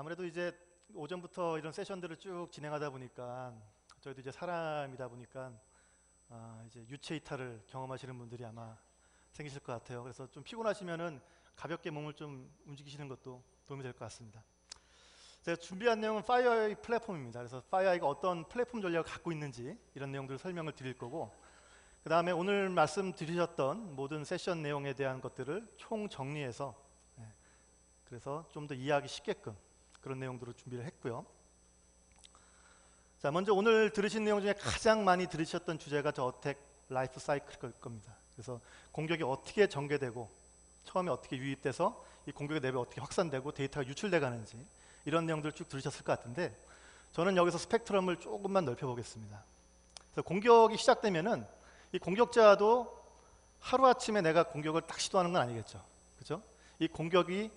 아무래도 이제 오전부터 이런 세션들을 쭉 진행하다 보니까 저희도 이제 사람이다 보니까 이제 유체 이탈을 경험하시는 분들이 아마 생기실 것 같아요. 그래서 좀 피곤하시면은 가볍게 몸을 좀 움직이시는 것도 도움이 될 것 같습니다. 제가 준비한 내용은 파이어아이 플랫폼입니다. 그래서 파이어아이가 어떤 플랫폼 전략을 갖고 있는지 이런 내용들을 설명을 드릴 거고, 그 다음에 오늘 말씀드리셨던 모든 세션 내용에 대한 것들을 총 정리해서 그래서 좀 더 이해하기 쉽게끔 그런 내용들을 준비를 했고요. 자, 먼저 오늘 들으신 내용 중에 가장 많이 들으셨던 주제가 저 어택 라이프 사이클일 겁니다. 그래서 공격이 어떻게 전개되고 처음에 어떻게 유입돼서 이 공격의 내부에 어떻게 확산되고 데이터가 유출돼 가는지 이런 내용들을 쭉 들으셨을 것 같은데, 저는 여기서 스펙트럼을 조금만 넓혀보겠습니다. 그래서 공격이 시작되면은 이 공격자도 하루아침에 내가 공격을 딱 시도하는 건 아니겠죠. 그렇죠? 이 공격이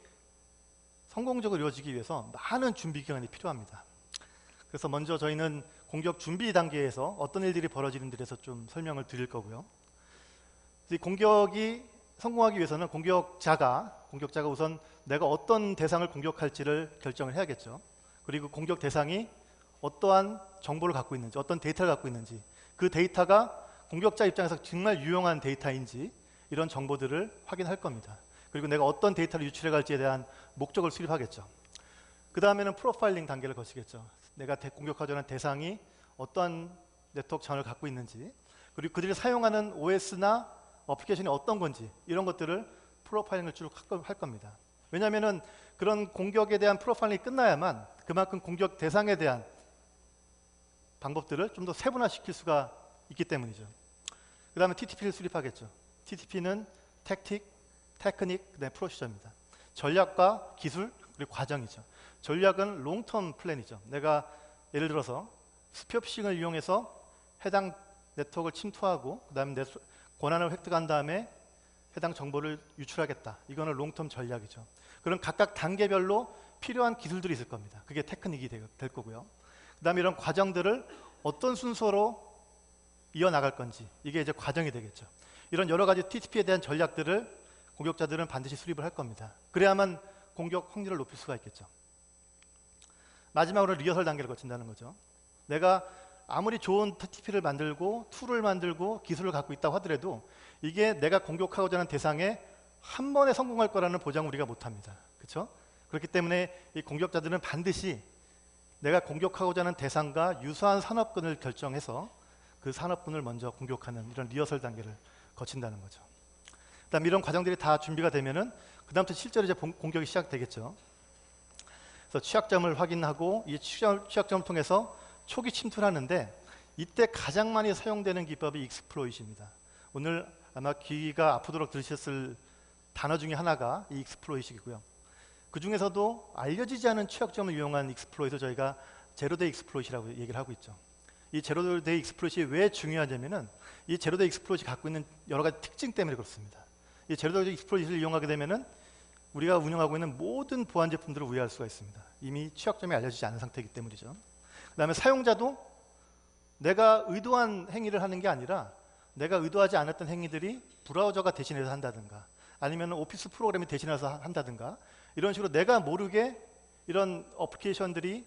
성공적으로 이루어지기 위해서 많은 준비 기간이 필요합니다. 그래서 먼저 저희는 공격 준비 단계에서 어떤 일들이 벌어지는지에 대해서 좀 설명을 드릴 거고요. 이 공격이 성공하기 위해서는 공격자가 우선 내가 어떤 대상을 공격할지를 결정을 해야겠죠. 그리고 공격 대상이 어떠한 정보를 갖고 있는지, 어떤 데이터를 갖고 있는지, 그 데이터가 공격자 입장에서 정말 유용한 데이터인지 이런 정보들을 확인할 겁니다. 그리고 내가 어떤 데이터를 유출해 갈지에 대한 목적을 수립하겠죠. 그 다음에는 프로파일링 단계를 거치겠죠. 내가 공격하려는 하는 대상이 어떠한 네트워크 채널을 갖고 있는지, 그리고 그들이 사용하는 OS나 어플리케이션이 어떤 건지 이런 것들을 프로파일링을 쭉 할 겁니다. 왜냐하면 그런 공격에 대한 프로파일링이 끝나야만 그만큼 공격 대상에 대한 방법들을 좀 더 세분화시킬 수가 있기 때문이죠. 그 다음에 TTP를 수립하겠죠. TTP는 택틱, 테크닉, 그다음에 프로시저입니다. 전략과 기술, 그리고 과정이죠. 전략은 롱텀 플랜이죠. 내가 예를 들어서 스피어 피싱을 이용해서 해당 네트워크를 침투하고 그 다음에 내 권한을 획득한 다음에 해당 정보를 유출하겠다. 이거는 롱텀 전략이죠. 그런 각각 단계별로 필요한 기술들이 있을 겁니다. 그게 테크닉이 될 거고요. 그 다음에 이런 과정들을 어떤 순서로 이어나갈 건지, 이게 이제 과정이 되겠죠. 이런 여러 가지 TTP에 대한 전략들을 공격자들은 반드시 수립을 할 겁니다. 그래야만 공격 확률을 높일 수가 있겠죠. 마지막으로 리허설 단계를 거친다는 거죠. 내가 아무리 좋은 TTP를 만들고 툴을 만들고 기술을 갖고 있다고 하더라도 이게 내가 공격하고자 하는 대상에 한 번에 성공할 거라는 보장을 우리가 못합니다. 그렇죠? 그렇기 때문에 이 공격자들은 반드시 내가 공격하고자 하는 대상과 유사한 산업군을 결정해서 그 산업군을 먼저 공격하는 이런 리허설 단계를 거친다는 거죠. 그다음 이런 과정들이 다 준비가 되면은 그다음부터 실제로 이제 공격이 시작되겠죠. 그래서 취약점을 확인하고 이 취약점을 통해서 초기 침투를 하는데, 이때 가장 많이 사용되는 기법이 익스플로잇입니다. 오늘 아마 귀가 아프도록 들으셨을 단어 중에 하나가 이 익스플로잇이고요. 그 중에서도 알려지지 않은 취약점을 이용한 익스플로잇을 저희가 제로데이 익스플로잇이라고 얘기를 하고 있죠. 이 제로데이 익스플로잇이 왜 중요하냐면은 이 제로데이 익스플로잇이 갖고 있는 여러 가지 특징 때문에 그렇습니다. 이 제로데이 익스플로잇을 이용하게 되면은 우리가 운영하고 있는 모든 보안 제품들을 우회할 수가 있습니다. 이미 취약점이 알려지지 않은 상태이기 때문이죠. 그 다음에 사용자도 내가 의도한 행위를 하는 게 아니라 내가 의도하지 않았던 행위들이 브라우저가 대신해서 한다든가 아니면 오피스 프로그램이 대신해서 한다든가 이런 식으로 내가 모르게 이런 어플리케이션들이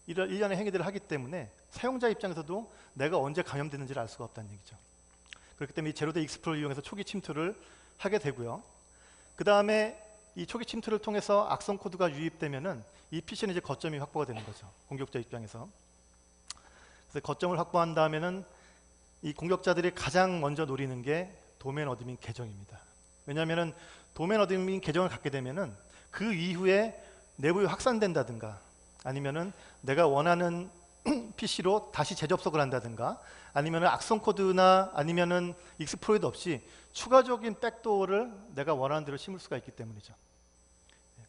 이런 일련의 행위들을 하기 때문에 사용자 입장에서도 내가 언제 감염되는지를 알 수가 없다는 얘기죠. 그렇기 때문에 이 제로데이 익스플로잇을 이용해서 초기 침투를 하게 되고요. 그 다음에 이 초기 침투를 통해서 악성 코드가 유입되면은 이 PC는 이제 거점이 확보가 되는 거죠. 공격자 입장에서. 그래서 거점을 확보한 다음에는 이 공격자들이 가장 먼저 노리는 게 도메인 어드민 계정입니다. 왜냐하면은 도메인 어드민 계정을 갖게 되면은 그 이후에 내부에 확산된다든가 아니면은 내가 원하는 PC로 다시 재접속을 한다든가 아니면은 악성 코드나 아니면은 익스플로이트 없이 추가적인 백도어를 내가 원하는 대로 심을 수가 있기 때문이죠.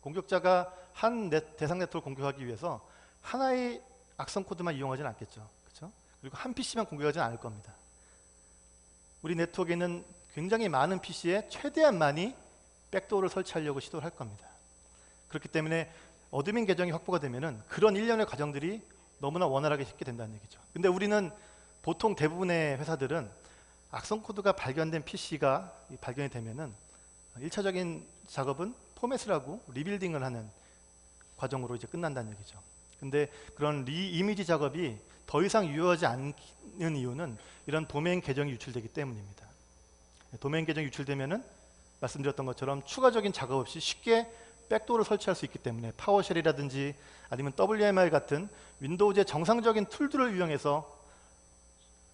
공격자가 한 대상 네트워크를 공격하기 위해서 하나의 악성 코드만 이용하지는 않겠죠. 그렇죠? 그리고 한 PC만 공격하지는 않을 겁니다. 우리 네트워크에 있는 굉장히 많은 PC에 최대한 많이 백도어를 설치하려고 시도를 할 겁니다. 그렇기 때문에 어드민 계정이 확보가 되면은 그런 일련의 과정들이 너무나 원활하게 쉽게 된다는 얘기죠. 근데 우리는 보통 대부분의 회사들은 악성 코드가 발견된 PC가 발견이 되면은 1차적인 작업은 포맷을 하고 리빌딩을 하는 과정으로 이제 끝난다는 얘기죠. 근데 그런 리이미지 작업이 더 이상 유효하지 않는 이유는 이런 도메인 계정이 유출되기 때문입니다. 도메인 계정이 유출되면은 말씀드렸던 것처럼 추가적인 작업 없이 쉽게 백도어를 설치할 수 있기 때문에 파워쉘이라든지 아니면 WMI 같은 윈도우즈의 정상적인 툴들을 이용해서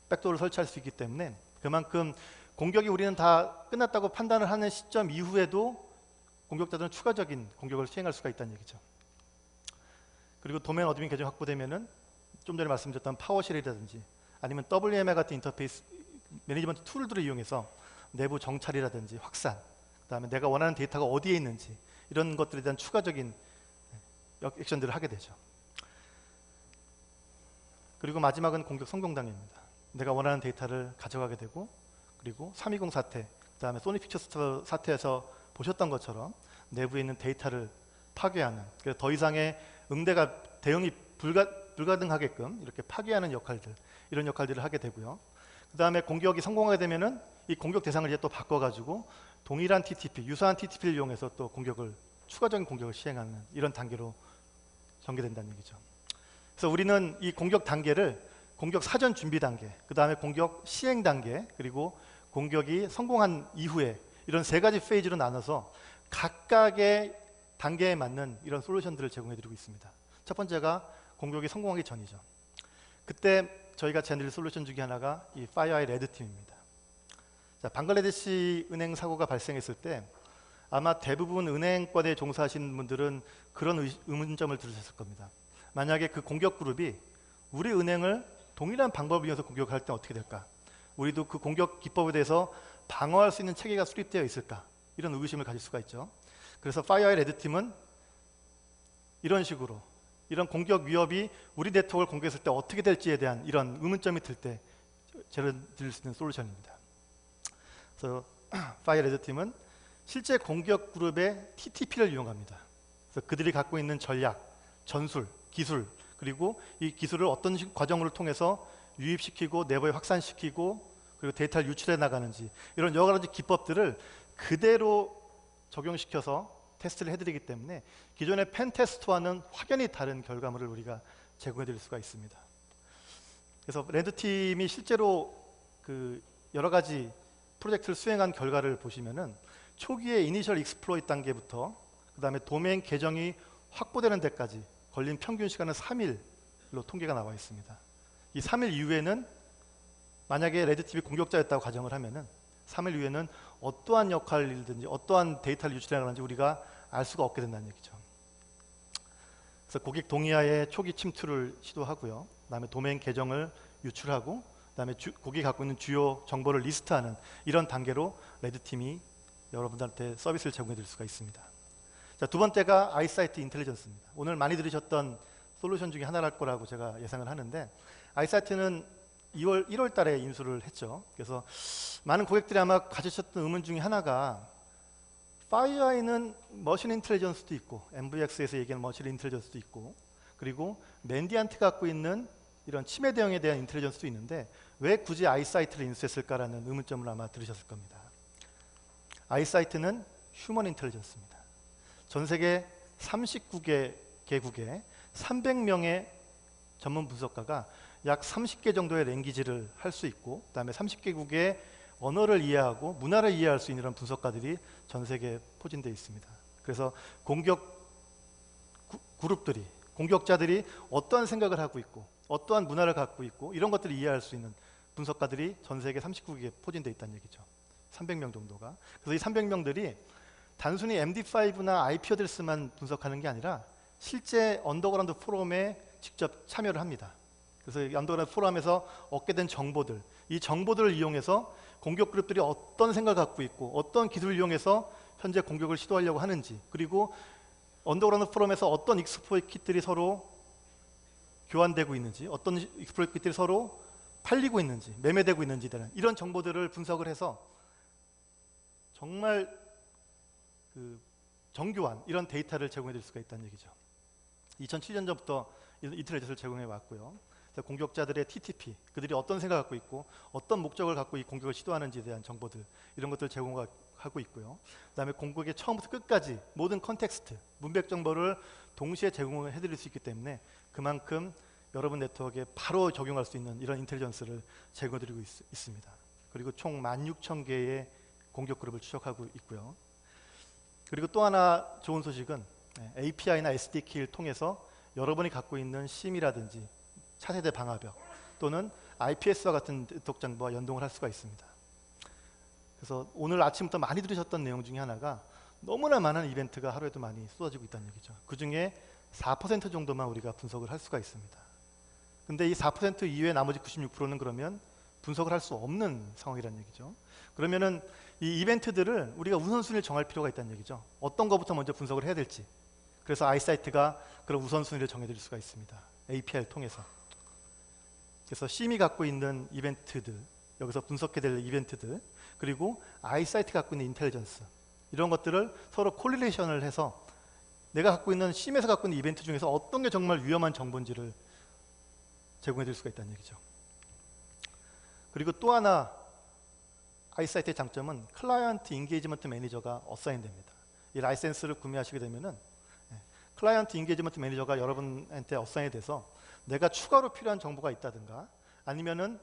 백도어를 설치할 수 있기 때문에 그만큼 공격이 우리는 다 끝났다고 판단을 하는 시점 이후에도 공격자들은 추가적인 공격을 시행할 수가 있다는 얘기죠. 그리고 도메인 어드민 계정 확보되면은 좀 전에 말씀드렸던 파워쉘이라든지 아니면 WMI 같은 인터페이스 매니지먼트 툴들을 이용해서 내부 정찰이라든지 확산, 그다음에 내가 원하는 데이터가 어디에 있는지 이런 것들에 대한 추가적인 액션들을 하게 되죠. 그리고 마지막은 공격 성공 단계입니다. 내가 원하는 데이터를 가져가게 되고 그리고 320 사태, 그다음에 소니 픽처스 사태에서 보셨던 것처럼 내부에 있는 데이터를 파괴하는, 그래서 더 이상의 응대가 대응이 불가능하게끔 이렇게 파괴하는 역할들, 이런 역할들을 하게 되고요. 그 다음에 공격이 성공하게 되면은 이 공격 대상을 이제 또 바꿔가지고 동일한 TTP, 유사한 TTP를 이용해서 또 추가적인 공격을 시행하는 이런 단계로 전개된다는 얘기죠. 그래서 우리는 이 공격 단계를 공격 사전 준비 단계, 그 다음에 공격 시행 단계, 그리고 공격이 성공한 이후에 이런 세 가지 페이지로 나눠서 각각의 단계에 맞는 이런 솔루션들을 제공해드리고 있습니다. 첫 번째가 공격이 성공하기 전이죠. 그때 저희가 제안드릴 솔루션 중에 하나가 이 FireEye 레드팀입니다. 자, 방글라데시 은행 사고가 발생했을 때 아마 대부분 은행권에 종사하시는 분들은 그런 의문점을 들으셨을 겁니다. 만약에 그 공격 그룹이 우리 은행을 동일한 방법을 이용해서 공격할 때 어떻게 될까? 우리도 그 공격 기법에 대해서 방어할 수 있는 체계가 수립되어 있을까? 이런 의구심을 가질 수가 있죠. 그래서 FireEye 레드팀은 이런 식으로 이런 공격 위협이 우리 네트워크를 공격했을 때 어떻게 될지에 대한 이런 의문점이 들 때 제공드릴 수 있는 솔루션입니다. 그래서 FireEye 레드팀은 실제 공격 그룹의 TTP를 이용합니다. 그래서 그들이 갖고 있는 전략, 전술, 기술, 그리고 이 기술을 어떤 과정을 통해서 유입시키고 내부에 확산시키고 그리고 데이터를 유출해 나가는지 이런 여러 가지 기법들을 그대로 적용시켜서 테스트를 해드리기 때문에 기존의 펜 테스트와는 확연히 다른 결과물을 우리가 제공해드릴 수가 있습니다. 그래서 레드팀이 실제로 그 여러 가지 프로젝트를 수행한 결과를 보시면은 초기에 이니셜 익스플로이트 단계부터 그 다음에 도메인 계정이 확보되는 데까지 걸린 평균 시간은 3일로 통계가 나와 있습니다. 이 3일 이후에는 만약에 레드팀이 공격자였다고 가정을 하면은 3일 이후에는 어떠한 역할이든지 어떠한 데이터를 유출해 나가는지 우리가 알 수가 없게 된다는 얘기죠. 그래서 고객 동의하에 초기 침투를 시도하고요. 그다음에 도메인 계정을 유출하고 그다음에 고객이 갖고 있는 주요 정보를 리스트하는 이런 단계로 레드팀이 여러분들한테 서비스를 제공해 드릴 수가 있습니다. 자, 두 번째가 아이사이트 인텔리전스입니다. 오늘 많이 들으셨던 솔루션 중에 하나일 거라고 제가 예상을 하는데 아이사이트는 1월 달에 인수를 했죠. 그래서 많은 고객들이 아마 가지셨던 의문 중에 하나가 FireEye는 머신 인텔리전스도 있고 MVX에서 얘기하는 머신 인텔리전스도 있고 그리고 맨디안트가 갖고 있는 이런 침해 대응에 대한 인텔리전스도 있는데 왜 굳이 아이사이트를 인수했을까라는 의문점을 아마 들으셨을 겁니다. 아이사이트는 휴먼 인텔리전스입니다. 전 세계 39개국에 300명의 전문 분석가가 약 30개 정도의 랭귀지를 할 수 있고 그다음에 30개국의 언어를 이해하고 문화를 이해할 수 있는 이런 분석가들이 전 세계에 포진되어 있습니다. 그래서 공격 그룹들이 공격자들이 어떠한 생각을 하고 있고 어떠한 문화를 갖고 있고 이런 것들을 이해할 수 있는 분석가들이 전 세계 39개국에 포진되어 있다는 얘기죠. 300명 정도가. 그래서 이 300명들이 단순히 MD5나 IP 어드레스만 분석하는 게 아니라 실제 언더그라운드 포럼에 직접 참여를 합니다. 그래서 이 언더그라운드 포럼에서 얻게 된 정보들, 이 정보들을 이용해서 공격 그룹들이 어떤 생각을 갖고 있고 어떤 기술을 이용해서 현재 공격을 시도하려고 하는지 그리고 언더그라운드 포럼에서 어떤 익스플로이트 킷들이 서로 교환되고 있는지 어떤 익스플로이트 킷들이 서로 팔리고 있는지 매매되고 있는지 등 이런 정보들을 분석을 해서 정말 정교한 이런 데이터를 제공해 드릴 수가 있다는 얘기죠. 2007년 전부터 인터넷을 제공해 왔고요. 공격자들의 TTP, 그들이 어떤 생각을 갖고 있고 어떤 목적을 갖고 이 공격을 시도하는지에 대한 정보들 이런 것들을 제공하고 있고요. 그 다음에 공격의 처음부터 끝까지 모든 컨텍스트, 문맥 정보를 동시에 제공을 해드릴 수 있기 때문에 그만큼 여러분 네트워크에 바로 적용할 수 있는 이런 인텔리전스를 제공해드리고 있습니다. 그리고 총 16,000개의 공격 그룹을 추적하고 있고요. 그리고 또 하나 좋은 소식은 API나 SDK를 통해서 여러분이 갖고 있는 심이라든지 차세대 방화벽 또는 IPS와 같은 네트워크 장비와 연동을 할 수가 있습니다. 그래서 오늘 아침부터 많이 들으셨던 내용 중에 하나가 너무나 많은 이벤트가 하루에도 많이 쏟아지고 있다는 얘기죠. 그 중에 4% 정도만 우리가 분석을 할 수가 있습니다. 근데 이 4% 이외의 나머지 96%는 그러면 분석을 할 수 없는 상황이라는 얘기죠. 그러면은 이 이벤트들을 우리가 우선순위를 정할 필요가 있다는 얘기죠. 어떤 것부터 먼저 분석을 해야 될지. 그래서 아이사이트가 그런 우선순위를 정해드릴 수가 있습니다. API를 통해서. 그래서 심이 갖고 있는 이벤트들, 여기서 분석해야 될 이벤트들, 그리고 아이사이트가 갖고 있는 인텔리전스, 이런 것들을 서로 콜리레이션을 해서 내가 갖고 있는 심에서 갖고 있는 이벤트 중에서 어떤 게 정말 위험한 정보인지를 제공해드릴 수가 있다는 얘기죠. 그리고 또 하나 아이사이트의 장점은 클라이언트 인게이지먼트 매니저가 어사인됩니다. 이 라이센스를 구매하시게 되면은 클라이언트 인게이지먼트 매니저가 여러분한테 어사인이 돼서 내가 추가로 필요한 정보가 있다든가 아니면은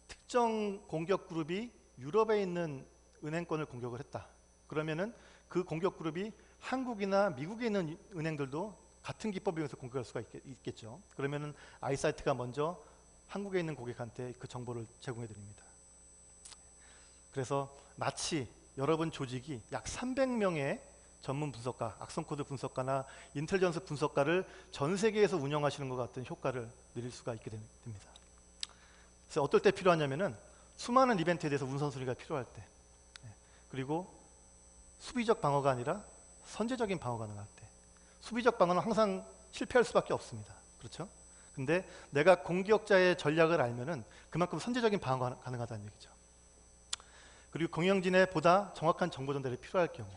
특정 공격 그룹이 유럽에 있는 은행권을 공격을 했다. 그러면은 그 공격 그룹이 한국이나 미국에 있는 은행들도 같은 기법을 이용해서 공격할 수가 있겠죠. 그러면은 아이사이트가 먼저 한국에 있는 고객한테 그 정보를 제공해 드립니다. 그래서 마치 여러분 조직이 약 300명의 전문 분석가, 악성 코드 분석가나 인텔리전스 분석가를 전 세계에서 운영하시는 것 같은 효과를 누릴 수가 있게 됩니다. 그래서 어떨 때 필요하냐면은 수많은 이벤트에 대해서 우선순위가 필요할 때, 그리고 수비적 방어가 아니라 선제적인 방어가 가능할 때. 수비적 방어는 항상 실패할 수밖에 없습니다. 그렇죠? 근데 내가 공격자의 전략을 알면은 그만큼 선제적인 방어가 가능하다는 얘기죠. 그리고 공영진에 보다 정확한 정보 전달이 필요할 경우,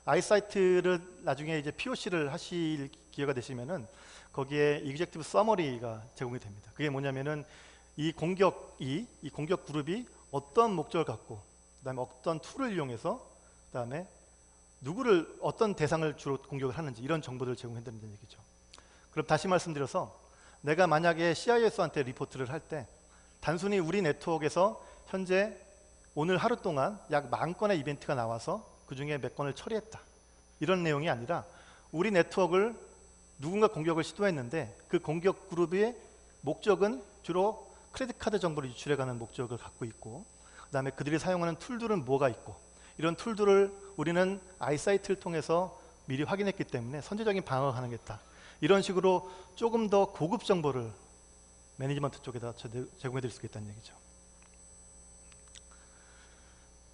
아이사이트를 나중에 이제 POC를 하실 기회가 되시면은 거기에 executive summary가 제공이 됩니다. 그게 뭐냐면은 이 공격 그룹이 어떤 목적을 갖고, 그다음에 어떤 툴을 이용해서, 그다음에 누구를 어떤 대상을 주로 공격을 하는지 이런 정보들을 제공해 드린다는 얘기죠. 그럼 다시 말씀드려서 내가 만약에 CIS한테 리포트를 할 때 단순히 우리 네트워크에서 현재 오늘 하루 동안 약 10,000건의 이벤트가 나와서 그 중에 몇 건을 처리했다, 이런 내용이 아니라 우리 네트워크를 누군가 공격을 시도했는데 그 공격 그룹의 목적은 주로 크레딧 카드 정보를 유출해가는 목적을 갖고 있고, 그 다음에 그들이 사용하는 툴들은 뭐가 있고, 이런 툴들을 우리는 아이사이트를 통해서 미리 확인했기 때문에 선제적인 방어가 가능했다. 이런 식으로 조금 더 고급 정보를 매니지먼트 쪽에다 제공해 드릴 수 있다는 얘기죠.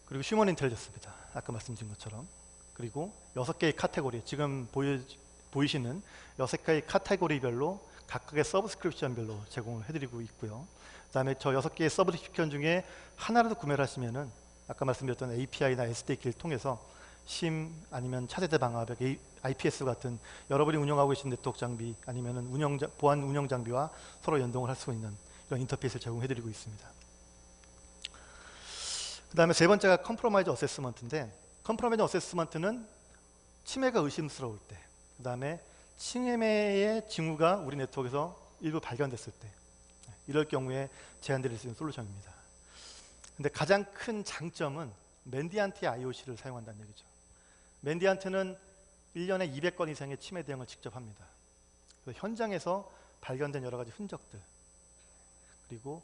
그리고 휴먼 인텔리전스입니다. 아까 말씀드린 것처럼. 그리고 6개의 카테고리, 지금 보이시는 6개의 카테고리별로 각각의 서브스크립션별로 제공을 해드리고 있고요. 그 다음에 저 6개의 서브스크립션 중에 하나라도 구매를 하시면은 아까 말씀드렸던 API나 SDK를 통해서 심 아니면 차세대 방화벽, IPS 같은 여러분이 운영하고 계신 네트워크 장비 아니면은 보안 운영 장비와 서로 연동을 할 수 있는 이런 인터페이스를 제공해드리고 있습니다. 그 다음에 세 번째가 컴프로마이즈 어세스먼트인데, 컴프로마이즈 어세스먼트는 침해가 의심스러울 때, 그 다음에 침해의 징후가 우리 네트워크에서 일부 발견됐을 때, 이럴 경우에 제안드릴 수 있는 솔루션입니다. 근데 가장 큰 장점은 맨디안트 IOC를 사용한다는 얘기죠. 맨디안트는 1년에 200건 이상의 침해 대응을 직접 합니다. 그래서 현장에서 발견된 여러 가지 흔적들, 그리고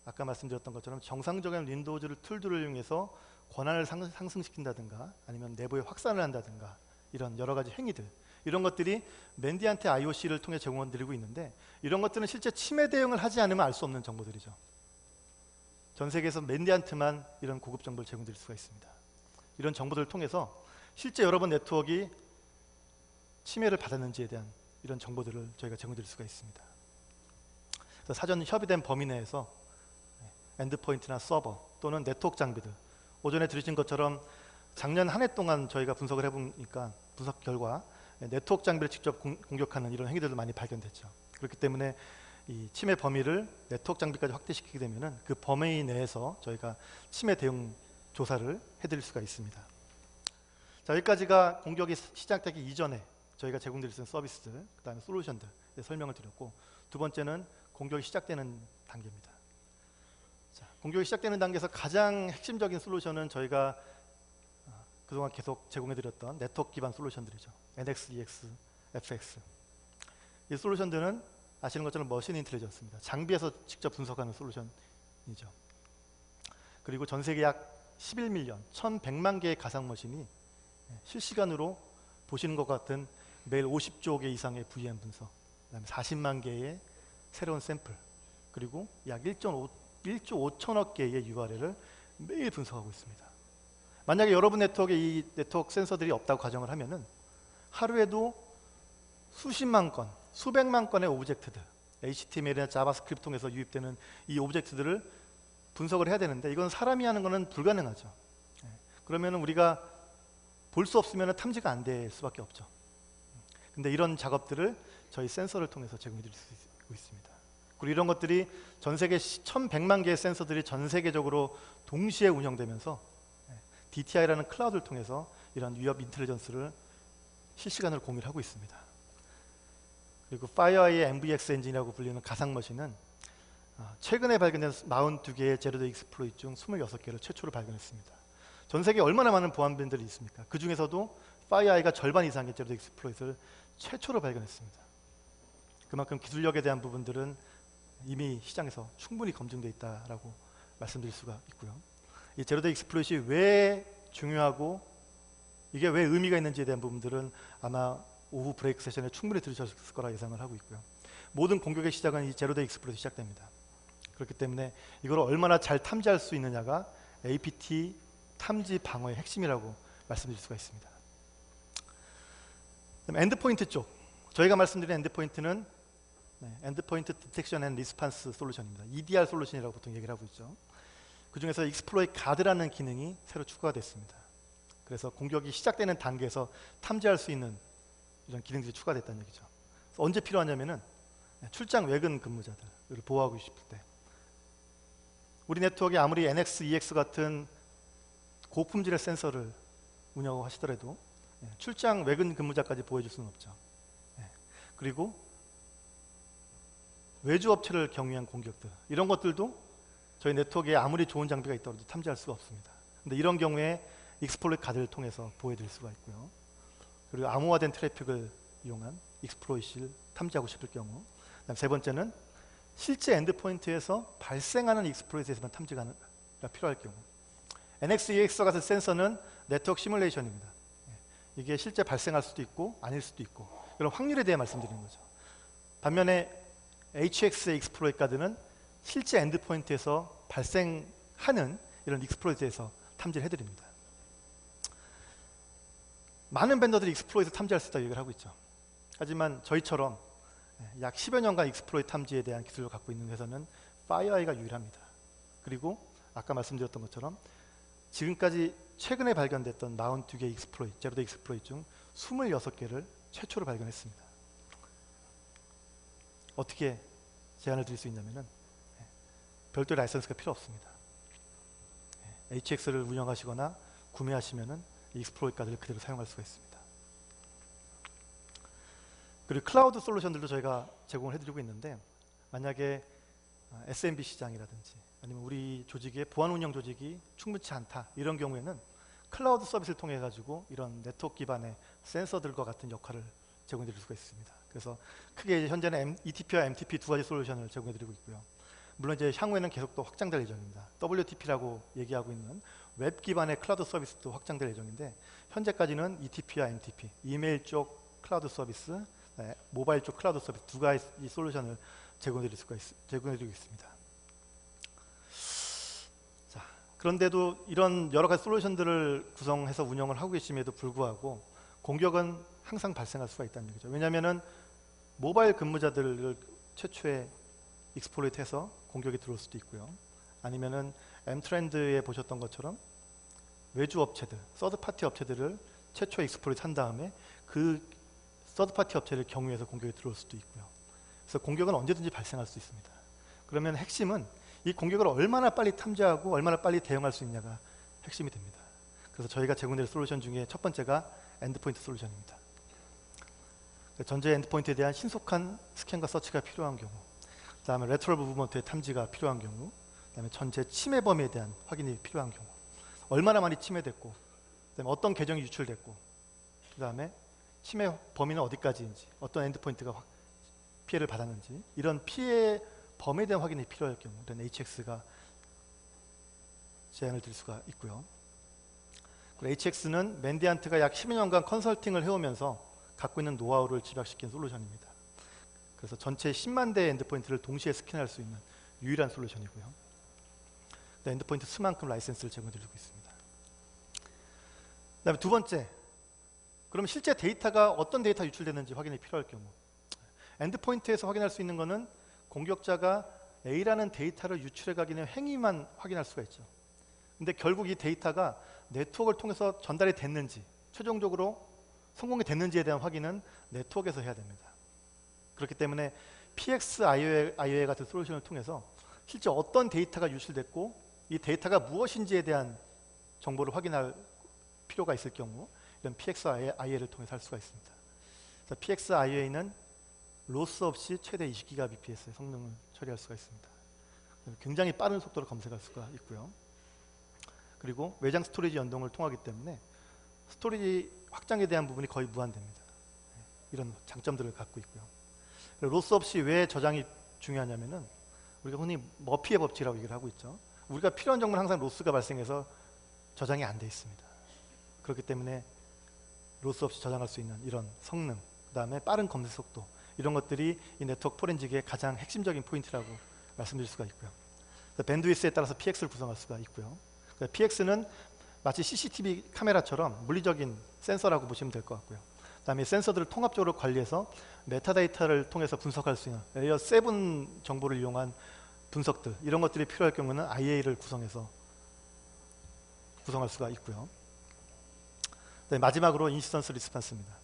아까 말씀드렸던 것처럼 정상적인 윈도우즈 툴들을 이용해서 권한을 상승시킨다든가 아니면 내부에 확산을 한다든가 이런 여러 가지 행위들, 이런 것들이 맨디안트 IOC를 통해 제공해드리고 있는데, 이런 것들은 실제 침해 대응을 하지 않으면 알 수 없는 정보들이죠. 전 세계에서 맨디안트만 이런 고급 정보를 제공드릴 수가 있습니다. 이런 정보들을 통해서 실제 여러분 네트워크가 침해를 받았는지에 대한 이런 정보들을 저희가 제공드릴 수가 있습니다. 그래서 사전 협의된 범위 내에서 엔드포인트나 서버 또는 네트워크 장비들, 오전에 들으신 것처럼 작년 한 해 동안 저희가 분석을 해보니까 분석 결과 네트워크 장비를 직접 공격하는 이런 행위들도 많이 발견됐죠. 그렇기 때문에 이 침해 범위를 네트워크 장비까지 확대시키게 되면은 그 범위 내에서 저희가 침해 대응 조사를 해드릴 수가 있습니다. 자, 여기까지가 공격이 시작되기 이전에 저희가 제공드릴 수 있는 서비스들, 그 다음에 솔루션들 설명을 드렸고, 두 번째는 공격이 시작되는 단계입니다. 자, 공격이 시작되는 단계에서 가장 핵심적인 솔루션은 저희가 그동안 계속 제공해드렸던 네트워크 기반 솔루션들이죠. NX, EX, FX. 이 솔루션들은 아시는 것처럼 머신 인텔리전스입니다. 장비에서 직접 분석하는 솔루션이죠. 그리고 전 세계 약 11밀리언, 1100만 개의 가상 머신이 실시간으로 보시는 것 같은 매일 50조 개 이상의 VM 분석, 그다음에 40만 개의 새로운 샘플, 그리고 약 1조 5천억 개의 URL을 매일 분석하고 있습니다. 만약에 여러분 네트워크에 이 네트워크 센서들이 없다고 가정을 하면은 하루에도 수십만 건, 수백만 건의 오브젝트들, HTML이나 자바스크립트 통해서 유입되는 이 오브젝트들을 분석을 해야 되는데, 이건 사람이 하는 거는 불가능하죠. 그러면 우리가 볼 수 없으면 탐지가 안 될 수밖에 없죠. 근데 이런 작업들을 저희 센서를 통해서 제공해 드릴 수 있습니다. 그리고 이런 것들이 전 세계 1100만 개의 센서들이 전 세계적으로 동시에 운영되면서 DTI라는 클라우드를 통해서 이런 위협 인텔리전스를 실시간으로 공유를 하고 있습니다. 그리고 FireEye의 MVX 엔진이라고 불리는 가상 머신은 최근에 발견된 42개의 제로데이 익스플로이트 중 26개를 최초로 발견했습니다. 전 세계에 얼마나 많은 보안빈들이 있습니까? 그 중에서도 FireEye가 절반 이상의 제로데이 익스플로이트를 최초로 발견했습니다. 그만큼 기술력에 대한 부분들은 이미 시장에서 충분히 검증되어 있다라고 말씀드릴 수가 있고요. 이 제로데이 익스플로이트가 왜 중요하고 이게 왜 의미가 있는지에 대한 부분들은 아마 오후 브레이크 세션에 충분히 들으셨을 거라 예상을 하고 있고요. 모든 공격의 시작은 이 제로데이 익스플로이트 시작됩니다. 그렇기 때문에 이걸 얼마나 잘 탐지할 수 있느냐가 APT 탐지 방어의 핵심이라고 말씀드릴 수가 있습니다. 그다음 엔드포인트 쪽, 저희가 말씀드린 엔드포인트는 엔드포인트 디텍션 앤 리스판스 솔루션입니다. EDR 솔루션이라고 보통 얘기를 하고 있죠. 그 중에서 익스플로이트 가드라는 기능이 새로 추가가 됐습니다. 그래서 공격이 시작되는 단계에서 탐지할 수 있는 이런 기능들이 추가됐다는 얘기죠. 언제 필요하냐면은 출장 외근 근무자들을 보호하고 싶을 때, 우리 네트워크에 아무리 NX, EX 같은 고품질의 센서를 운영하고 하시더라도 출장 외근 근무자까지 보호해 줄 수는 없죠. 그리고 외주 업체를 경유한 공격들, 이런 것들도 저희 네트워크에 아무리 좋은 장비가 있더라도 탐지할 수가 없습니다. 근데 이런 경우에 익스플로이트 가드를 통해서 보호해 드릴 수가 있고요. 그리고 암호화된 트래픽을 이용한 익스플로이트를 탐지하고 싶을 경우, 그다음 세 번째는 실제 엔드포인트에서 발생하는 익스플로이트에서만 탐지가 필요할 경우, NX, EX 같은 센서는 네트워크 시뮬레이션입니다. 이게 실제 발생할 수도 있고 아닐 수도 있고, 이런 확률에 대해 말씀드리는 거죠. 반면에 HX의 익스플로이트 가드는 실제 엔드포인트에서 발생하는 이런 익스플로이트에서 탐지를 해드립니다. 많은 벤더들이 익스플로이트 탐지할 수 있다고 얘기를 하고 있죠. 하지만 저희처럼 약 10여 년간 익스플로이트 탐지에 대한 기술을 갖고 있는 회사는 FireEye가 유일합니다. 그리고 아까 말씀드렸던 것처럼 지금까지 최근에 발견됐던 42개 익스플로이트, 제로데이 익스플로이트 중 26개를 최초로 발견했습니다. 어떻게 제안을 드릴 수 있냐면은 별도의 라이선스가 필요 없습니다. HX를 운영하시거나 구매하시면은 익스플로이트 가드를 그대로 사용할 수가 있습니다. 그리고 클라우드 솔루션들도 저희가 제공을 해드리고 있는데, 만약에 SMB 시장이라든지 아니면 우리 조직의 보안 운영 조직이 충분치 않다, 이런 경우에는 클라우드 서비스를 통해 가지고 이런 네트워크 기반의 센서들과 같은 역할을 제공해 드릴 수가 있습니다. 그래서 크게 현재는 ETP와 MTP 두 가지 솔루션을 제공해 드리고 있고요. 물론 이제 향후에는 계속 또 확장될 예정입니다. WTP라고 얘기하고 있는 웹 기반의 클라우드 서비스도 확장될 예정인데, 현재까지는 ETP와 MTP, 이메일 쪽 클라우드 서비스, 모바일 쪽 클라우드 서비스 두 가지 솔루션을 제공해 드리고 있습니다. 자, 그런데도 이런 여러 가지 솔루션들을 구성해서 운영을 하고 계심에도 불구하고 공격은 항상 발생할 수가 있다는 얘기죠. 왜냐하면은 모바일 근무자들을 최초에 익스플로이트해서 공격이 들어올 수도 있고요. 아니면은 M트렌드에 보셨던 것처럼 외주 업체들, 서드파티 업체들을 최초에 익스플로이트 한 다음에 그 서드파티 업체를 경유해서 공격이 들어올 수도 있고요. 그래서 공격은 언제든지 발생할 수 있습니다. 그러면 핵심은 이 공격을 얼마나 빨리 탐지하고 얼마나 빨리 대응할 수 있냐가 핵심이 됩니다. 그래서 저희가 제공드릴 솔루션 중에 첫 번째가 엔드포인트 솔루션입니다. 전체 엔드포인트에 대한 신속한 스캔과 서치가 필요한 경우, 그 다음에 레터럴 무브먼트의 탐지가 필요한 경우, 그 다음에 전체 침해 범위에 대한 확인이 필요한 경우, 얼마나 많이 침해됐고, 그 다음에 어떤 계정이 유출됐고, 그 다음에 침해 범위는 어디까지인지, 어떤 엔드포인트가 피해를 받았는지, 이런 피해 범위에 대한 확인이 필요할 경우, 이런 HX가 제한을 드릴 수가 있고요. HX는 맨디안트가 약 10여 년간 컨설팅을 해오면서 갖고 있는 노하우를 집약시킨 솔루션입니다. 그래서 전체 10만 대의 엔드포인트를 동시에 스캔할 수 있는 유일한 솔루션이고요. 엔드포인트 수만큼 라이센스를 제공드리고 있습니다. 그 다음에 두 번째, 그럼 실제 데이터가 어떤 데이터 유출되는지 확인이 필요할 경우, 엔드포인트에서 확인할 수 있는 것은 공격자가 A라는 데이터를 유출해 가기 위한 행위만 확인할 수가 있죠. 근데 결국 이 데이터가 네트워크를 통해서 전달이 됐는지, 최종적으로 성공이 됐는지에 대한 확인은 네트워크에서 해야 됩니다. 그렇기 때문에 PXIOA 같은 솔루션을 통해서 실제 어떤 데이터가 유출됐고 이 데이터가 무엇인지에 대한 정보를 확인할 필요가 있을 경우, 이런 PXIOA를 통해서 할 수가 있습니다. 그래서 PXIOA는 로스 없이 최대 20GBps의 성능을 처리할 수가 있습니다. 굉장히 빠른 속도로 검색할 수가 있고요. 그리고 외장 스토리지 연동을 통하기 때문에 스토리지 확장에 대한 부분이 거의 무한됩니다. 이런 장점들을 갖고 있고요. 로스 없이 왜 저장이 중요하냐면은 우리가 흔히 머피의 법칙이라고 얘기를 하고 있죠. 우리가 필요한 정보는 항상 로스가 발생해서 저장이 안 돼 있습니다. 그렇기 때문에 로스 없이 저장할 수 있는 이런 성능, 그 다음에 빠른 검색 속도, 이런 것들이 이 네트워크 포렌식의 가장 핵심적인 포인트라고 말씀드릴 수가 있고요. 밴드위스에 따라서 PX를 구성할 수가 있고요. PX는 마치 CCTV 카메라처럼 물리적인 센서라고 보시면 될 것 같고요. 그 다음에 센서들을 통합적으로 관리해서 메타데이터를 통해서 분석할 수 있는 레이어 7 정보를 이용한 분석들, 이런 것들이 필요할 경우는 IA를 구성할 수가 있고요. 네, 마지막으로 인시던스 리스판스입니다.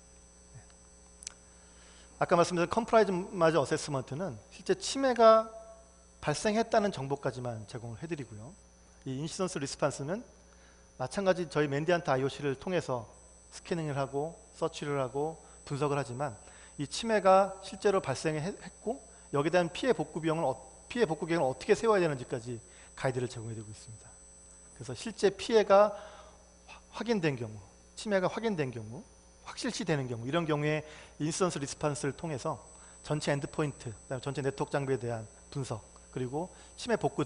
아까 말씀드린 컴프라이즈마저 어세스먼트는 실제 침해가 발생했다는 정보까지만 제공을 해드리고요. 이 인시던스 리스판스는 마찬가지 저희 맨디안트 IOC를 통해서 스캐닝을 하고 서치를 하고 분석을 하지만 이 침해가 실제로 발생했고 여기에 대한 피해 복구 계획을 어떻게 세워야 되는지까지 가이드를 제공해드리고 있습니다. 그래서 실제 피해가 확인된 경우, 침해가 확인된 경우, 확실시 되는 경우, 이런 경우에 인시던스 리스판스를 통해서 전체 엔드포인트, 그다음에 전체 네트워크 장비에 대한 분석, 그리고 침해 복구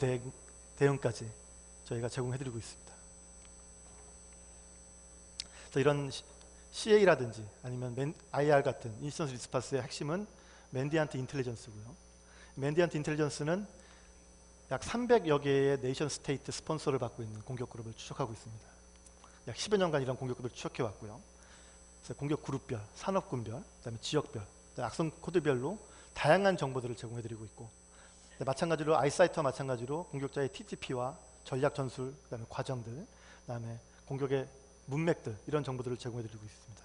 대응까지 저희가 제공해드리고 있습니다. 그래서 이런 CA라든지 아니면 IR 같은 인시던스 리스판스의 핵심은 맨디안트 인텔리전스고요. 맨디안트 인텔리전스는 약 300여 개의 네이션 스테이트 스폰서를 받고 있는 공격 그룹을 추적하고 있습니다. 약 10여 년간 이런 공격 그룹을 추적해 왔고요. 그래서 공격 그룹별, 산업군별, 그다음에 지역별, 그다음에 악성 코드별로 다양한 정보들을 제공해드리고 있고, 마찬가지로 아이사이트와 마찬가지로 공격자의 TTP와 전략 전술, 그다음에 과정들, 그다음에 공격의 문맥들, 이런 정보들을 제공해드리고 있습니다.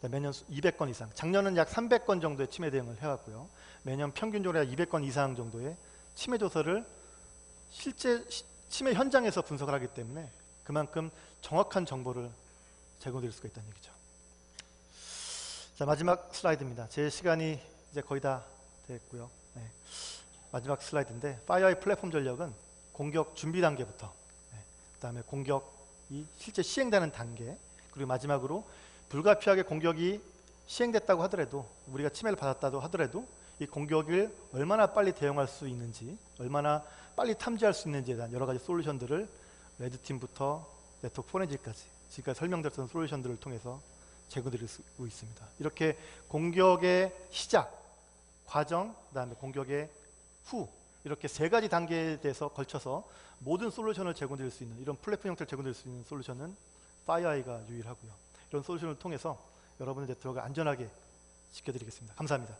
매년 200건 이상, 작년은 약 300건 정도의 침해 대응을 해왔고요. 매년 평균적으로 약 200건 이상 정도의 침해 조서를 실제 침해 현장에서 분석을 하기 때문에 그만큼 정확한 정보를 제공드릴 수가 있다는 얘기죠. 자, 마지막 슬라이드입니다. 제 시간이 이제 거의 다 됐고요. 네. 마지막 슬라이드인데, 파이어의 플랫폼 전략은 공격 준비 단계부터, 그 다음에 공격이 실제 시행되는 단계, 그리고 마지막으로 불가피하게 공격이 시행됐다고 하더라도, 우리가 침해를 받았다고 하더라도 이 공격을 얼마나 빨리 대응할 수 있는지, 얼마나 빨리 탐지할 수 있는지에 대한 여러 가지 솔루션들을 레드팀부터 네트워크 포렌식까지 지금까지 설명드렸던 솔루션들을 통해서 제공드리고 있습니다. 이렇게 공격의 시작, 과정, 그 다음에 공격의 후, 이렇게 세 가지 단계에 대해서 걸쳐서 모든 솔루션을 제공드릴 수 있는, 이런 플랫폼 형태를 제공드릴 수 있는 솔루션은 파이어아이가 유일하고요. 이런 솔루션을 통해서 여러분의 네트워크를 안전하게 지켜드리겠습니다. 감사합니다.